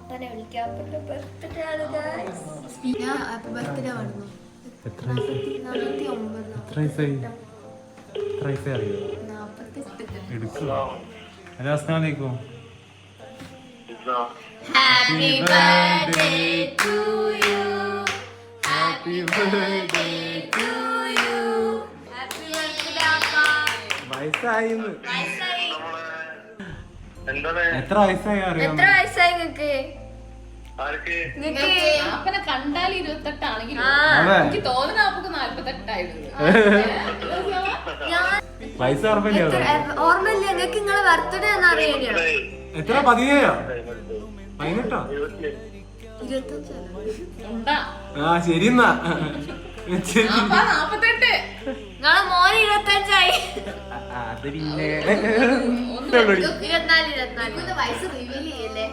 അപ്പനെ വിളിക്കാം. അപ്പന്റെ ബർത്ത്ഡേ ആണ് ഗൈസ്. ഹാപ്പി ബർത്ത്ഡേ പറഞ്ഞു. എത്ര വയസ്സായി? അറിയോ? 48. എടുക്കുക. അസ്സലാമു അലൈക്കും. Happy birthday to you. Happy birthday to you. Happy birthday appa. വയസ്സായി. എത്ര വയസ്സായി അറിയാം? എത്ര വയസ്സായി നിങ്ങക്ക്? അപ്പനെ കണ്ടാൽ 28 ആണെങ്കിലും എനിക്ക് തോന്നുന്ന അപ്പൊക്ക് 48 ആയിരുന്നു. വയസ്സ് ഓർമ്മയില്ല നിങ്ങക്ക് നിങ്ങളെ ബർത്ത്ഡേ എന്ന് അറിയാനോ? എത്ര? 17 18 എന്താ ആ ശരി എന്നാ. 48 നിങ്ങളെ മോന് 25ആയി. അത് പിന്നെ 24 വയസ്സ് റിവീൽ ചെയ്യല്ലേ?